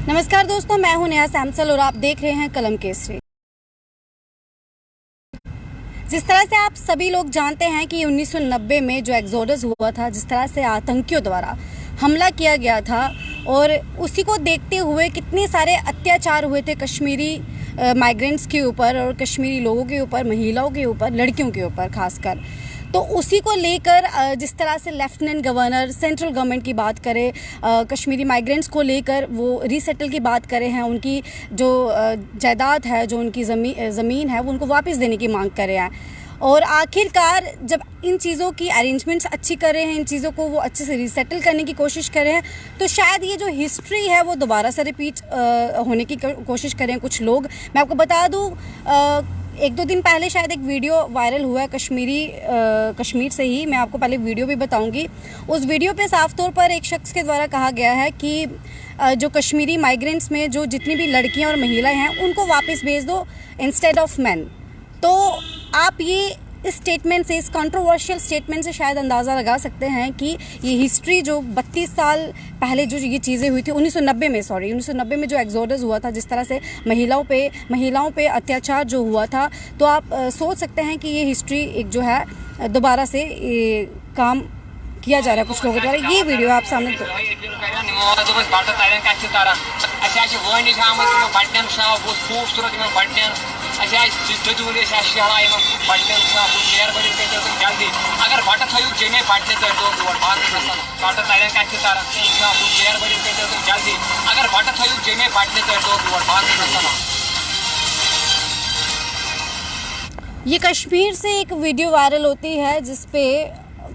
नमस्कार दोस्तों, मैं हूं नेहा सैमसल और आप देख रहे हैं कलम केसरी। जिस तरह से आप सभी लोग जानते हैं कि 1990 में जो एक्सोडस हुआ था, जिस तरह से आतंकियों द्वारा हमला किया गया था और उसी को देखते हुए कितने सारे अत्याचार हुए थे कश्मीरी माइग्रेंट्स के ऊपर और कश्मीरी लोगों के ऊपर, महिलाओं के ऊपर, लड़कियों के ऊपर खासकर। तो उसी को लेकर जिस तरह से लेफ्टिनेंट गवर्नर सेंट्रल गवर्नमेंट की बात करें, कश्मीरी माइग्रेंट्स को लेकर वो रीसेटल की बात करें हैं, उनकी जो जायदाद है, जो उनकी ज़मीन है, वो उनको वापस देने की मांग कर रहे हैं। और आखिरकार जब इन चीज़ों की अरेंजमेंट्स अच्छी कर रहे हैं, इन चीज़ों को वो अच्छे से रीसेटल करने की कोशिश कर रहे हैं, तो शायद ये जो हिस्ट्री है वो दोबारा से रिपीट होने की कोशिश करें कुछ लोग। मैं आपको बता दूँ, एक दो दिन पहले शायद एक वीडियो वायरल हुआ है कश्मीर से ही। मैं आपको पहले वीडियो भी बताऊंगी। उस वीडियो पे साफ तौर पर एक शख्स के द्वारा कहा गया है कि जो कश्मीरी माइग्रेंट्स में जो जितनी भी लड़कियां और महिलाएं हैं उनको वापस भेज दो इंस्टेड ऑफ मैन। तो आप ये इस स्टेटमेंट से, इस कंट्रोवर्शियल स्टेटमेंट से शायद अंदाज़ा लगा सकते हैं कि ये हिस्ट्री जो 32 साल पहले जो ये चीज़ें हुई थी 1990 में जो एक्सोडस हुआ था, जिस तरह से महिलाओं पे अत्याचार जो हुआ था, तो आप सोच सकते हैं कि ये हिस्ट्री एक जो है दोबारा से काम किया जा रहा है कुछ लोगों द्वारा। ये वीडियो आप सामने ये कश्मीर से एक वीडियो वायरल होती है जिसपे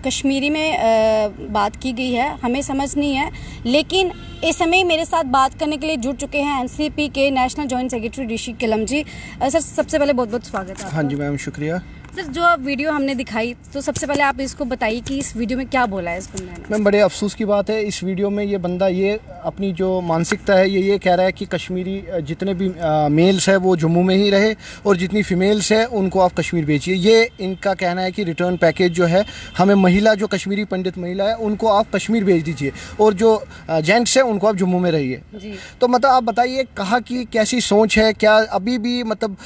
कश्मीरी में बात की गई है, हमें समझ नहीं है, लेकिन इस समय मेरे साथ बात करने के लिए जुड़ चुके हैं एनसीपी के नेशनल जॉइंट सेक्रेटरी ऋषि किलम जी। सर, सबसे पहले बहुत बहुत स्वागत है। हाँ जी मैम, शुक्रिया। सर, जो आप वीडियो हमने दिखाई, तो सबसे पहले आप इसको बताइए कि इस वीडियो में क्या बोला है इस बंदे ने। मैम, बड़े अफसोस की बात है, इस वीडियो में ये बंदा ये अपनी जो मानसिकता है ये कह रहा है कि कश्मीरी जितने भी मेल्स है वो जम्मू में ही रहे और जितनी फीमेल्स है उनको आप कश्मीर भेजिए। ये इनका कहना है कि रिटर्न पैकेज जो है, हमें महिला जो कश्मीरी पंडित महिला है उनको आप कश्मीर भेज दीजिए और जो जेंट्स है उनको आप जम्मू में रहिए। तो मतलब आप बताइए कहाँ की कैसी सोच है? क्या अभी भी मतलब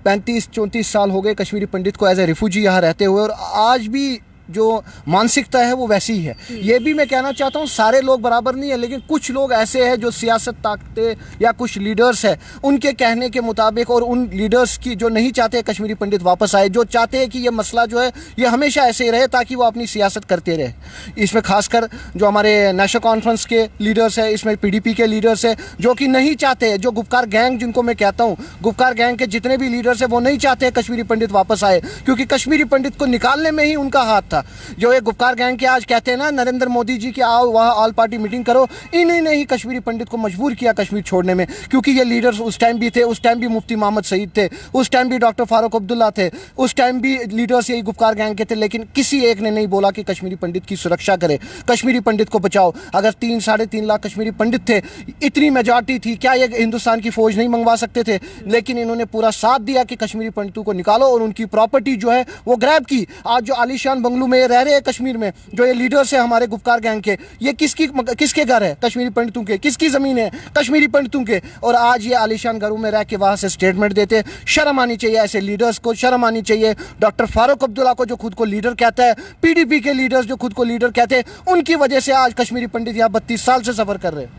35-34 साल हो गए कश्मीरी पंडित को एज ए रिफ्यूजी यहाँ रहते हुए और आज भी जो मानसिकता है वो वैसी ही है। ये भी मैं कहना चाहता हूँ, सारे लोग बराबर नहीं है, लेकिन कुछ लोग ऐसे हैं जो सियासत ताकते या कुछ लीडर्स हैं उनके कहने के मुताबिक, और उन लीडर्स की जो नहीं चाहते कश्मीरी पंडित वापस आए, जो चाहते हैं कि ये मसला जो है ये हमेशा ऐसे ही रहे ताकि वो अपनी सियासत करते रहे। इसमें खासकर जो हमारे नेशनल कॉन्फ्रेंस के लीडर्स है, इसमें PDP के लीडर्स है जो कि नहीं चाहते, जो गुपकार गैंग जिनको मैं कहता हूँ, गुपकार गैंग के जितने भी लीडर्स है वो नहीं चाहते कश्मीरी पंडित वापस आए, क्योंकि कश्मीरी पंडित को निकालने में ही उनका हाथ था। जो ये गुपकार गैंग के आज कहते हैं ना नरेंद्र मोदी जी की आओ वहाँ ऑल पार्टी मीटिंग करो, इन्हीं ने ही कश्मीरी पंडित को मजबूर किया कश्मीर छोड़ने में, क्योंकि ये लीडर्स उस टाइम भी थे, उस टाइम भी मुफ्ती मोहम्मद सईद थे, उस टाइम भी डॉक्टर फारूक अब्दुल्ला थे, उस टाइम भी लीडर्स यही गुपकार गैंग के थे, लेकिन किसी एक ने नहीं बोला कि कश्मीरी पंडित की सुरक्षा करे, कश्मीरी पंडित को बचाओ। अगर 3-3.5 लाख कश्मीरी पंडित थे, इतनी मेजॉरिटी थी, क्या ये हिंदुस्तान की फौज नहीं मंगवा सकते थे? लेकिन इन्होंने पूरा साथ दिया कि कश्मीरी पंडितों को निकालो और उनकी प्रॉपर्टी जो है वो ग्रैब की। आज जो आलीशान बंगलू में रह रहे हैं कश्मीर में, जो ये लीडर्स है हमारे गुपकार गैंग के, ये किसके घर है? कश्मीरी पंडितों के। किसकी जमीन है? कश्मीरी पंडितों के। और आज ये आलीशान घरों में रह के वहां से स्टेटमेंट देते। शर्म आनी चाहिए ऐसे लीडर्स को, शर्म आनी चाहिए। डॉक्टर फारूक अब्दुल्ला को जो खुद को लीडर कहता है, PDP के लीडर्स जो खुद को लीडर कहते हैं, उनकी वजह से आज कश्मीरी पंडित यहाँ 32 साल से सफर कर रहे हैं।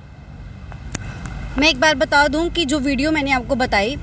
मैं एक बार बता दूं कि जो वीडियो मैंने आपको बताई,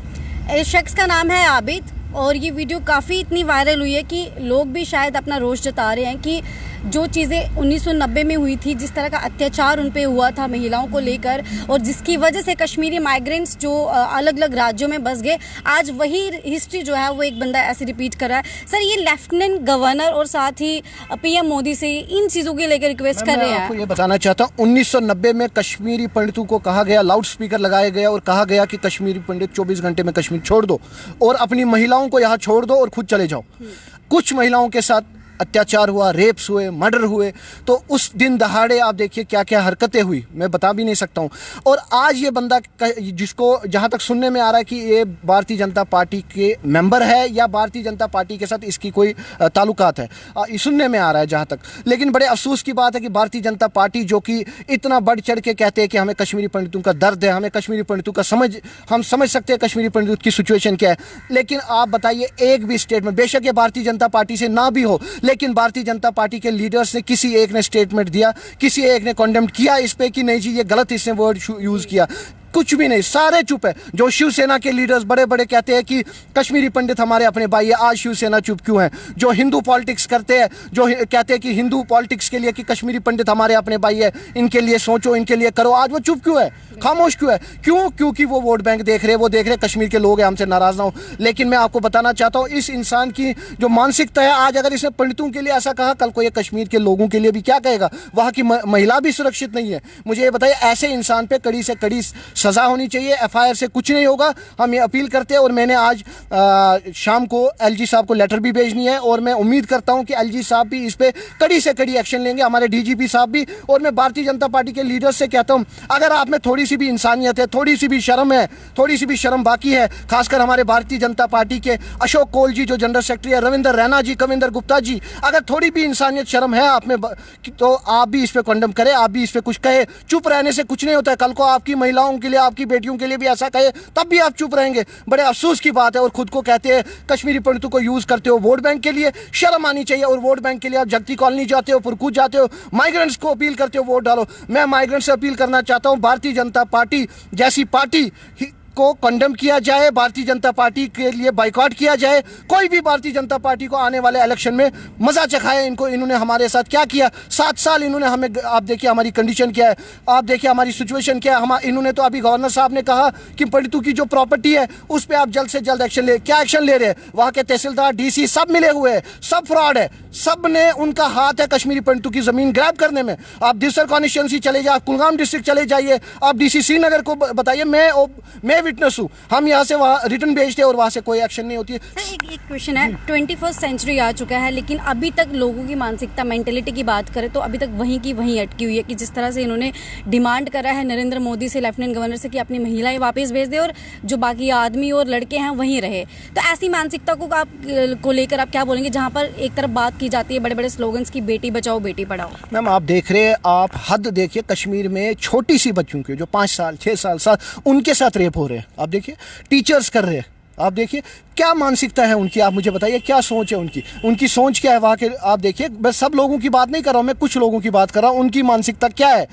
इस शख्स का नाम है आबिद, और ये वीडियो काफ़ी इतनी वायरल हुई है कि लोग भी शायद अपना रोष जता रहे हैं कि जो चीज़ें 1990 में हुई थी, जिस तरह का अत्याचार उन पे हुआ था महिलाओं को लेकर, और जिसकी वजह से कश्मीरी माइग्रेंट्स जो अलग अलग राज्यों में बस गए, आज वही हिस्ट्री जो है वो एक बंदा ऐसे रिपीट कर रहा है। सर, ये लेफ्टिनेंट गवर्नर और साथ ही PM मोदी से इन चीज़ों के लेकर रिक्वेस्ट कर रहे हैं। आपको ये बताना चाहता हूँ, 1990 में कश्मीरी पंडितों को कहा गया, लाउड स्पीकर लगाया गया और कहा गया कि कश्मीरी पंडित 24 घंटे में कश्मीर छोड़ दो और अपनी महिलाओं को यहाँ छोड़ दो और खुद चले जाओ। कुछ महिलाओं के साथ अत्याचार हुआ, रेप्स हुए, मर्डर हुए, तो उस दिन दहाड़े आप देखिए क्या क्या हरकतें हुई, मैं बता भी नहीं सकता हूँ। और आज ये बंदा जिसको जहाँ तक सुनने में आ रहा है कि ये भारतीय जनता पार्टी के मेंबर है या भारतीय जनता पार्टी के साथ इसकी कोई ताल्लुकात है, सुनने में आ रहा है जहाँ तक। लेकिन बड़े अफसोस की बात है कि भारतीय जनता पार्टी जो कि इतना बढ़ चढ़ के कहते हैं कि हमें कश्मीरी पंडितों का दर्द है, हमें कश्मीरी पंडितों का हम समझ सकते हैं कश्मीरी पंडितों की सिचुएशन क्या है, लेकिन आप बताइए एक भी स्टेटमेंट, बेशक ये भारतीय जनता पार्टी से ना भी हो, लेकिन भारतीय जनता पार्टी के लीडर्स ने किसी एक ने स्टेटमेंट दिया, किसी एक ने कॉन्डेम किया इस पे कि नहीं जी ये गलत इसने वर्ड यूज़ किया? कुछ भी नहीं, सारे चुप है। जो शिवसेना के लीडर्स बड़े बड़े कहते हैं कि कश्मीरी पंडित हमारे अपने भाई है, आज शिवसेना चुप क्यों है? जो हिंदू पॉलिटिक्स करते हैं, जो कहते हैं कि हिंदू पॉलिटिक्स के लिए कि कश्मीरी पंडित हमारे अपने भाई है, इनके लिए सोचो, इनके लिए करो, आज वो चुप क्यों है, खामोश क्यों है? क्यों? क्योंकि वो वोट बैंक देख रहे हैं, वो देख रहे कश्मीर के लोग हैं, हमसे नाराज ना हो। लेकिन मैं आपको बताना चाहता हूँ इस इंसान की जो मानसिकता है, आज अगर इसने पंडितों के लिए ऐसा कहा, कल को ये कश्मीर के लोगों के लिए भी क्या कहेगा? वहाँ की महिला भी सुरक्षित नहीं है। मुझे ये बताइए, ऐसे इंसान पे कड़ी से कड़ी सजा होनी चाहिए, एफआईआर से कुछ नहीं होगा। हम ये अपील करते हैं और मैंने आज शाम को एलजी साहब को लेटर भी भेजनी है और मैं उम्मीद करता हूं कि एलजी साहब भी इस पे कड़ी से कड़ी एक्शन लेंगे, हमारे डीजीपी साहब भी। और मैं भारतीय जनता पार्टी के लीडर्स से कहता हूं, अगर आप में थोड़ी सी भी इंसानियत है, थोड़ी सी भी शर्म है, थोड़ी सी भी शर्म बाकी है, खासकर हमारे भारतीय जनता पार्टी के अशोक कोल जी जो जनरल सेक्रेटरी है, रविंदर रैना जी, कविंदर गुप्ता जी, अगर थोड़ी भी इंसानियत शर्म है आप में तो आप भी इस पे कंडेम करें, आप भी इस पे कुछ कहे। चुप रहने से कुछ नहीं होता है। कल को आपकी महिलाओं के लिए, आपकी बेटियों के लिए भी ऐसा कहे तब भी आप चुप रहेंगे। बड़े अफसोस की बात है। और खुद को कहते हैं कश्मीरी पंडितों को यूज करते हो वोट बैंक के लिए, शर्म आनी चाहिए। और वोट बैंक के लिए आप जगती कॉलोनी जाते हो, पुरकूट जाते हो, माइग्रेंट्स को अपील करते हो वोट डालो। मैं माइग्रेंट से अपील करना चाहता हूं, भारतीय जनता पार्टी जैसी पार्टी को कंडेम किया जाए, भारतीय जनता पार्टी के लिए बाइकआउट किया जाए। कोई भी भारतीय जनता पार्टी को आने वाले इलेक्शन में मजा चखाए। इन्होंने हमारे साथ क्या किया? 7 साल इन्होंने हमें, आप देखिए हमारी कंडीशन क्या है, आप देखिए हमारी सिचुएशन क्या है। इन्होंने तो अभी गवर्नर साहब ने कहा कि पंडितों की जो प्रॉपर्टी है उस पर आप जल्द से जल्द एक्शन ले। क्या एक्शन ले रहे हैं? वहां के तहसीलदार, डीसी सब मिले हुए हैं, सब फ्रॉड है, सब ने उनका हाथ है कश्मीरी पंडितों की जमीन ग्रैब करने में। आप दिसर कॉन्स्टिट्यूंसी चले जाइए, कुलगाम डिस्ट्रिक्ट चले जाइए, आप डीसी श्रीनगर को बताइए, मैं विटनेस हूँ। हम यहाँ से वहाँ रिटर्न भेजते हैं और वहाँ से कोई एक्शन नहीं होती है। एक क्वेश्चन है, 21st सेंचुरी आ चुका है लेकिन अभी तक लोगों की मानसिकता, मेंटेलिटी की बात करें तो अभी तक वहीं की वहीं अटकी हुई है कि जिस तरह से इन्होंने डिमांड करा है नरेंद्र मोदी से, लेफ्टिनेंट गवर्नर से कि अपनी महिलाएं वापस भेज दे और जो बाकी आदमी और लड़के हैं वहीं रहे। तो ऐसी मानसिकता को लेकर आप क्या बोलेंगे, जहाँ पर एक तरफ बात की जाती है बड़े बड़े स्लोगन्स की बेटी बचाओ बेटी पढ़ाओ? मैम आप देख रहे हैं, आप हद देखिए, कश्मीर में छोटी सी बच्चों के जो 5 साल 6 साल उनके साथ रेप हो रहे हैं। आप देखिए टीचर्स कर रहे हैं। आप देखिए क्या मानसिकता है उनकी, आप मुझे बताइए क्या सोच है उनकी सोच क्या है वहाँ के? आप देखिए, मैं सब लोगों की बात नहीं कर रहा हूँ, मैं कुछ लोगों की बात कर रहा हूँ, उनकी मानसिकता क्या है।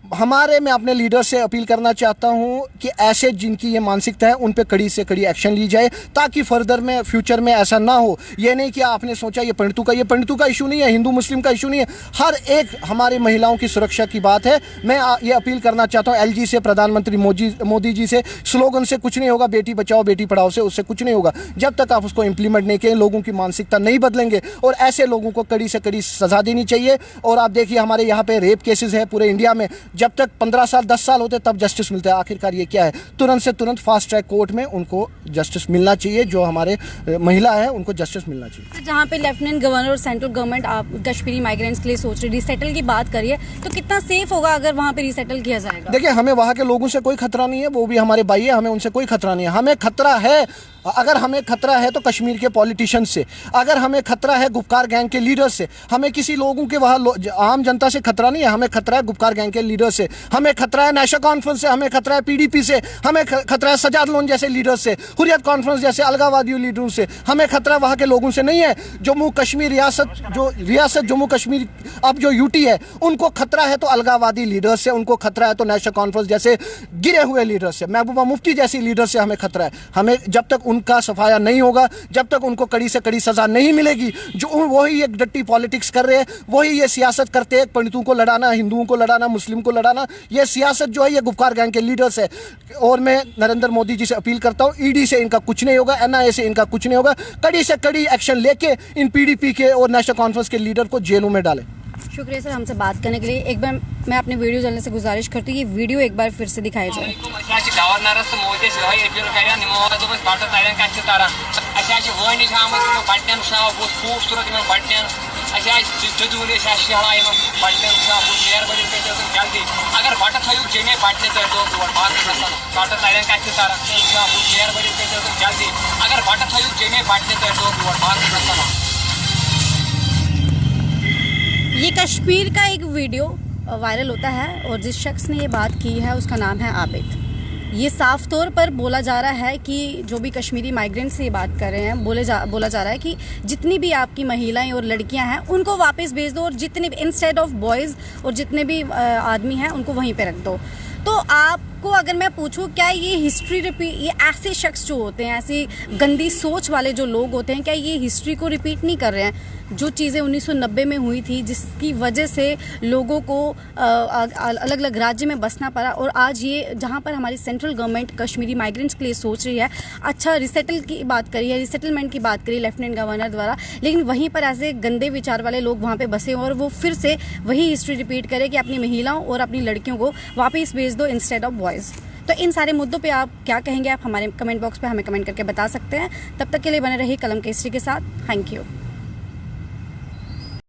मैं अपने लीडर से अपील करना चाहता हूं कि ऐसे जिनकी ये मानसिकता है उन पे कड़ी से कड़ी एक्शन ली जाए, ताकि फर्दर में फ्यूचर में ऐसा ना हो। ये नहीं कि आपने सोचा ये पंडितों का इशू नहीं है, हिंदू मुस्लिम का इशू नहीं है, हर एक हमारे महिलाओं की सुरक्षा की बात है। मैं ये अपील करना चाहता हूँ एलजी से, प्रधानमंत्री मोदी जी से, स्लोगन से कुछ नहीं होगा, बेटी बचाओ बेटी पढ़ाओ से उससे कुछ नहीं होगा। जब तक आप उसको इम्प्लीमेंट नहीं करें, लोगों की मानसिकता नहीं बदलेंगे और ऐसे लोगों को कड़ी से कड़ी सजा देनी चाहिए। और आप देखिए हमारे यहाँ पे रेप केसेस है पूरे इंडिया में, जब तक 15 साल 10 साल होते तब जस्टिस मिलता है। आखिरकार ये क्या है? तुरंत से तुरंत फास्ट ट्रैक कोर्ट में उनको जस्टिस मिलना चाहिए, जो हमारे महिला है उनको जस्टिस मिलना चाहिए। तो जहाँ पे लेफ्टिनेंट गवर्नर और सेंट्रल गवर्नमेंट आप कश्मीरी माइग्रेंट्स के लिए सोच रही, रिसेटल की बात करिए, तो कितना सेफ होगा अगर वहाँ पे रिसेटल किया जाएगा? देखिए हमें वहाँ के लोगों से कोई खतरा नहीं है, वो भी हमारे भाई है, हमें उनसे कोई खतरा नहीं है। हमें खतरा है, अगर हमें खतरा है तो कश्मीर के पॉलिटिशियंस से, अगर हमें खतरा है गुपकार गैंग के लीडर से। हमें किसी लोगों के वहाँ आम जनता से खतरा नहीं है, हमें खतरा है गुपकार गैंग के लीडर से, हमें खतरा है नेशनल कॉन्फ्रेंस से, हमें खतरा है पीडीपी से, हमें खतरा है सजाद लोन जैसे लीडर से, हुर्रियत कॉन्फ्रेंस जैसे अलगावादी लीडरों से। हमें खतरा वहाँ के लोगों से नहीं है। जम्मू कश्मीर रियासत जम्मू कश्मीर अब जो यूटी है, उनको खतरा है तो अलगावादी लीडर से, उनको खतरा है तो नेशनल कॉन्फ्रेंस जैसे गिरे हुए लीडर से, महबूबा मुफ्ती जैसी लीडर से हमें खतरा है। हमें जब तक उनका सफाया नहीं होगा, जब तक उनको कड़ी से कड़ी सजा नहीं मिलेगी, जो वही एक डट्टी पॉलिटिक्स कर रहे हैं, वही ये सियासत करते हैं, पंडितों को लड़ाना, हिंदुओं को लड़ाना, मुस्लिम को लड़ाना, ये सियासत जो है ये गुपकार गैंग के लीडर्स है। और मैं नरेंद्र मोदी जी से अपील करता हूँ, ईडी से इनका कुछ नहीं होगा, एनआईए से इनका कुछ नहीं होगा, कड़ी से कड़ी एक्शन लेके इन पीडीपी के और नेशनल कॉन्फ्रेंस के लीडर को जेलों में डालें। शुक्रिया सर हमसे बात करने के लिए। एक बार मैं अपने वीडियो चैनल से गुजारिश करती हूँ ये वीडियो एक बार फिर से दिखाया जाए। जल्दी अगर बट थो जमे बटने जल्दी अगर बट थो जमे बटने ये कश्मीर का एक वीडियो वायरल होता है और जिस शख्स ने ये बात की है उसका नाम है आबिद। ये साफ तौर पर बोला जा रहा है कि जो भी कश्मीरी माइग्रेंट से ये बात कर रहे हैं बोला जा रहा है कि जितनी भी आपकी महिलाएं और लड़कियां हैं उनको वापस भेज दो और जितने भी इंस्टेड ऑफ बॉयज़ और जितने भी आदमी हैं उनको वहीं पे रख दो। तो आपको अगर मैं पूछूं क्या ये हिस्ट्री रिपीट, ये ऐसे शख्स जो होते हैं, ऐसी गंदी सोच वाले जो लोग होते हैं, क्या ये हिस्ट्री को रिपीट नहीं कर रहे हैं? जो चीज़ें 1990 में हुई थी जिसकी वजह से लोगों को अलग अलग राज्य में बसना पड़ा और आज ये जहाँ पर हमारी सेंट्रल गवर्नमेंट कश्मीरी माइग्रेंट्स के लिए सोच रही है, अच्छा रिसेटमेंट की बात करी लेफ्टिनेंट गवर्नर द्वारा, लेकिन वहीं पर ऐसे गंदे विचार वाले लोग वहाँ पे बसे और वो फिर से वही हिस्ट्री रिपीट करें कि अपनी महिलाओं और अपनी लड़कियों को वापस भेज दो इंस्टेड ऑफ बॉयज़। तो इन सारे मुद्दों पे आप क्या कहेंगे? आप हमारे कमेंट बॉक्स पे हमें कमेंट करके बता सकते हैं। तब तक के लिए बने रहिए कलम केसरी के साथ। Thank you.